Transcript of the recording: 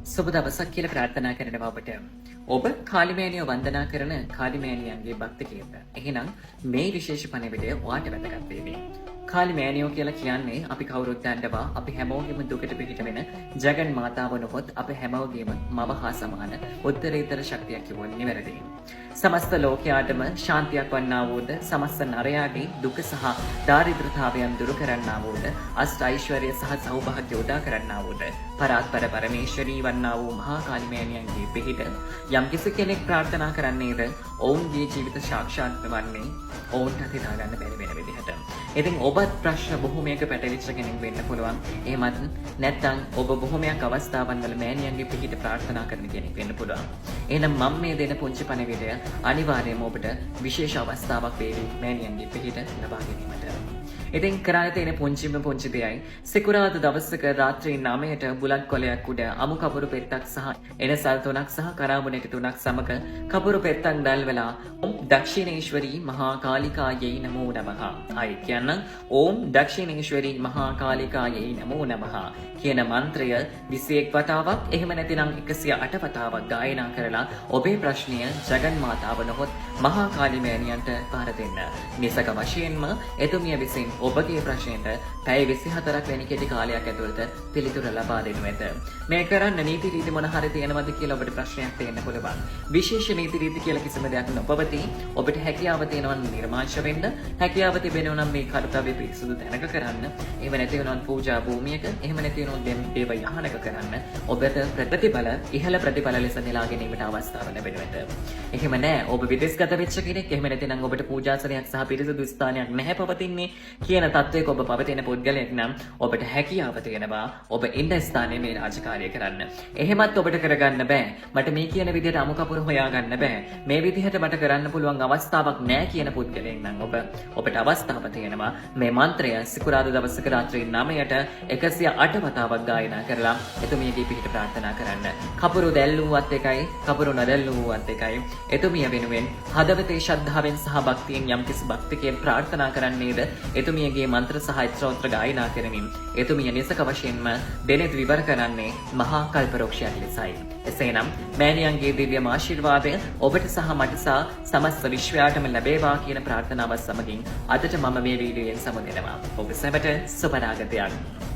සුබ දවසක් කියලා ප්‍රාර්ථනා කරනවා ඔබට. ඔබ කාලිමෑණියව වන්දනා කරන කාලිමෑණියන්ගේ භක්තිකයෙක්ද? එහෙනම් මේ විශේෂ පණිවිඩය ඔයාට වැදගත් වේවි. කාලිමෑණියෝ කියලා කියන්නේ අපි කවුරුත් දන්නවා අපි හැමෝගෙම දුකට පිටිට වෙන ජගන් මාතාව නොහොත් අපි හැමෝගෙම මව හා සමාන උත්තරීතර ශක්තියක් කිව්වොත් නිවැරදියි. සමස්ත ලෝකයාටම ශාන්තියක් වන්නා වූද සමස්ත නරයාගේ දුක සහ දාරිද්‍රතාවයන් දුරු කරන්නා වූද අෂ්ට ඓශ්වර්ය සහ සෞභාග්‍ය උදා කරන්නා වූද පරාත්පර පරමේශ්වරී වන්නා වූ මහා කාලිමෑණියන්ගේ පිහිට යම්කිසි කෙනෙක් ප්‍රාර්ථනා කරන්නේද ඔවුන්ගේ ජීවිත සාක්ෂාත් වන්නේ ඔවුන්ට හිතා ගන්න බැරි වෙන විදිහට. ඉතින් ඔබත් ප්‍රශ්න බොහොමයක පැටලිච්ච කෙනෙක් වෙන්න පුළුවන්. එහෙමත් නැත්නම් ඔබ බොහොමයක් අවස්ථාවන් වල මෑණියන්ගේ පිහිට ප්‍රාර්ථනා කරන කෙනෙක් වෙන්න පුළුවන්. එහෙනම් මම මේ දෙන පුංචි පණිවිඩය අනිවාර්යයෙන්ම ඔබට විශේෂ අවස්ථාවක් වේවි මෑණියන්ගේ පිහිට ලබා ගැනීමට. ඉතින් කරන්න තියෙන පුංචිම පුංචි දෙයයි සිකුරාදා දවසක රාත්‍රී 9ට බුලත් කොලයක් උඩ අමු කපුරු පෙත්තක් සහ එනසල් 3ක් සහ කරාඹුණෙක් 3ක් සමග කපුරු පෙත්තක් දැල්වලා ඕම් දක්ෂිණේශ්වරී මහා කාලිකායයි නමෝ නමः. ආයි කියන්න ඕම් දක්ෂිණේශ්වරී මහා කාලිකායයි නමෝ නමः කියන මන්ත්‍රය 21 වතාවක් එහෙම නැතිනම් 108 වතාවක් ගායනා කරලා ඔබේ ප්‍රශ්නය ජගන් මාතාව නොහොත් මහා කාලිමෑණියන්ට පාර දෙන්න. නිසක වශයෙන්ම එතුමිය විසින් ඔබගේ ප්‍රශ්නයට පැය 24ක් වැනි කෙටි කාලයක් ඇතුළත පිළිතුර ලබා දෙනු ඇත. මේ කරන්න නීති රීති මොන හරි තියෙනවද කියලා ඔබට ප්‍රශ්නයක් තියෙන්න පුළුවන්. විශේෂ නීති රීති කියලා කිසිම දෙයක් නොපවතී. ඔබට හැකියාව තියෙනවා නිර්මාංශ වෙන්න. හැකියාව තිබෙනවා නම් මේ කාර්යය පිරිසුදු තැනක කරන්න. එහෙම නැති වෙනවා පූජා භූමියක. එහෙම නැති වෙනවා දේව යහනක කරන්න. ඔබට ප්‍රතිඵල ඉහළ ප්‍රතිඵල ලෙස නෙලා ගැනීමට අවස්ථාව ලැබෙනු ඇත. එහෙම නැහැ. ඔබ විදේශගත වෙච්ච කෙනෙක්. එහෙම නැතිනම් ඔබට පූජාසනයක් සහ පිරිසුදු ස්ථානයක් නැහැ පවතින්නේ කියන තත්වයක ඔබ පවතින පුද්ගලයෙක් නම් ඔබට හැකියාව තියෙනවා ඔබ ඉන්න ස්ථානයේ මේ රාජකාරිය කරන්න. එහෙමත් ඔබට කරගන්න බෑ. මට මේ කියන විදිහට අමු කපුර හොයාගන්න බෑ. මේ විදිහට මට කරන්න පුළුවන් අවස්ථාවක් නෑ කියන පුද්ගලයෙක් නම් ඔබට අවස්ථාව තියෙනවා මේ මන්ත්‍රය සිකුරාදා දවසක රාත්‍රී 9ට 108 වතාවක් ගායනා කරලා එතුමියගේ පිහිට ප්‍රාර්ථනා කරන්න. කපුරු දැල්ලුවත් එකයි කපුරු නොදැල්ලුවත් එකයි. එතුමිය වෙනුවෙන් හදවතේ ශ්‍රද්ධාවෙන් සහ භක්තියෙන් යම්කිසි භක්තිකයෙන් ප්‍රාර්ථනා කරන්නේද එතුමියගේ මන්ත්‍ර සහ ස්තෝත්‍ර ගායනා කරමින් එතුමිය නිසක වශයෙන්ම දෙනෙත් විවර කරන්නේ මහා කල්පරෝක්ෂයක් ලෙසයි. එසේනම් මෑණියන්ගේ දිව්‍ය ආශිර්වාදය ඔබට සහ මට සහ සමස්ත විශ්වයාටම ලැබේවා කියන ප්‍රාර්ථනාවත් සමගින් අදට මම මේ වීඩියෝයෙන් සමුදෙනවා. ඔබ සැමට සුබ නාගතයක්.